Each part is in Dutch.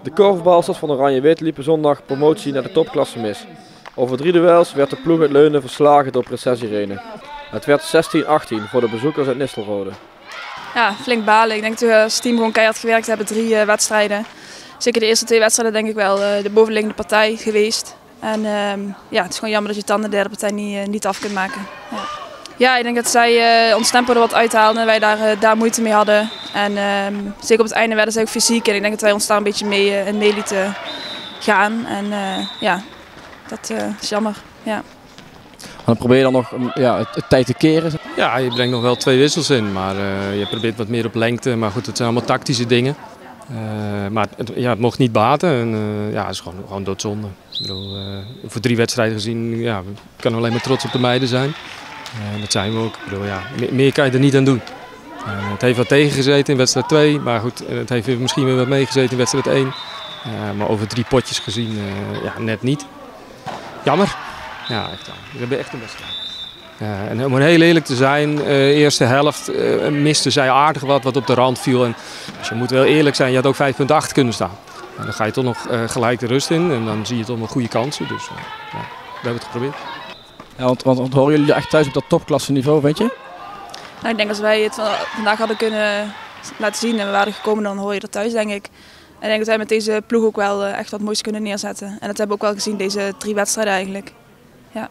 De korfbalsters van Oranje-Wit liepen zondag promotie naar de topklasse mis. Over 3 duels werd de ploeg uit Leunen verslagen door Prinses Irene. Het werd 16-18 voor de bezoekers uit Nistelrode. Ja, flink balen. Ik denk dat we als team gewoon keihard gewerkt hebben, 3 wedstrijden. Zeker de eerste 2 wedstrijden denk ik wel de bovenliggende partij geweest. En ja, het is gewoon jammer dat je het dan de derde partij niet af kunt maken. Ja, ik denk dat zij ons tempo er wat uithaalden en wij daar moeite mee hadden. En zeker op het einde werden zij ook fysiek en ik denk dat wij ons daar een beetje mee lieten gaan. En ja, dat is jammer. Ja. Dan probeer je dan nog het tijd te keren? Ja, je brengt nog wel 2 wissels in, maar je probeert wat meer op lengte. Maar goed, het zijn allemaal tactische dingen. Maar het mocht niet baten en ja, het is gewoon doodzonde. Ik bedoel, voor 3 wedstrijden gezien kan alleen maar trots op de meiden zijn. Dat zijn we ook. Ik bedoel, ja, meer kan je er niet aan doen. Het heeft wat tegengezeten in wedstrijd 2, maar goed, het heeft misschien weer wat meegezeten in wedstrijd 1. Maar over 3 potjes gezien, ja, net niet. Jammer. Ja, echt, we hebben echt een wedstrijd. En om heel eerlijk te zijn, de eerste helft miste zij aardig wat op de rand viel. En, dus je moet wel eerlijk zijn, je had ook 5,8 kunnen staan. En dan ga je toch nog gelijk de rust in en dan zie je toch nog goede kansen. Dus ja, we hebben het geprobeerd. Ja, want horen jullie echt thuis op dat topklasse niveau, weet je? Nou, ik denk als wij het vandaag hadden kunnen laten zien en we waren gekomen, dan hoor je er thuis, denk ik. En ik denk dat wij met deze ploeg ook wel echt wat moois kunnen neerzetten. En dat hebben we ook wel gezien, deze 3 wedstrijden eigenlijk. Ja.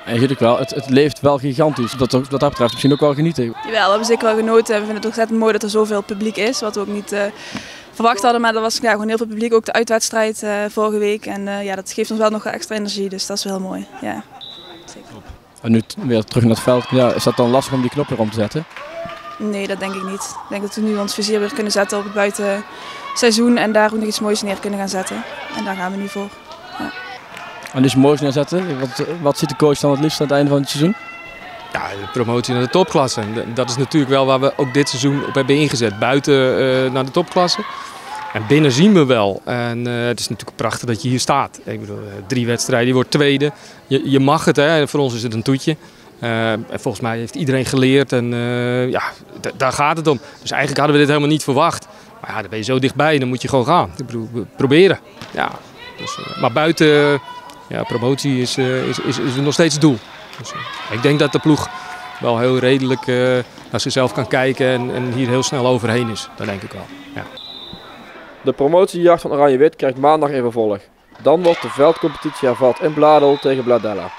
En je ziet ook wel, het leeft wel gigantisch. Wat dat betreft misschien ook wel genieten. Jawel, we hebben zeker wel genoten. We vinden het ontzettend mooi dat er zoveel publiek is, wat we ook niet verwacht hadden. Maar er was gewoon heel veel publiek, ook de uitwedstrijd vorige week. En ja, dat geeft ons wel nog extra energie, dus dat is wel heel mooi. Ja. Zeker. En nu weer terug naar het veld, ja, is dat dan lastig om die knop weer om te zetten? Nee, dat denk ik niet. Ik denk dat we nu ons vizier weer kunnen zetten op het buitenseizoen en daar ook nog iets moois neer kunnen gaan zetten. En daar gaan we nu voor. Ja. En dus moois neerzetten, wat ziet de coach dan het liefst aan het einde van het seizoen? Ja, de promotie naar de topklasse. En dat is natuurlijk wel waar we ook dit seizoen op hebben ingezet. Buiten naar de topklasse. En binnen zien we wel. En het is natuurlijk prachtig dat je hier staat. Ik bedoel, 3 wedstrijden, je wordt tweede. Je mag het, hè. Voor ons is het een toetje. En volgens mij heeft iedereen geleerd en ja, daar gaat het om. Dus eigenlijk hadden we dit helemaal niet verwacht. Maar ja, dan ben je zo dichtbij, dan moet je gewoon gaan. Ik bedoel, proberen. Ja, dus, maar buiten promotie is nog steeds het doel. Dus, ik denk dat de ploeg wel heel redelijk naar zichzelf kan kijken en hier heel snel overheen is. Dat denk ik wel. Ja. De promotiejacht van Oranje-Wit krijgt maandag een vervolg. Dan wordt de veldcompetitie hervat in Bladel tegen Bladella.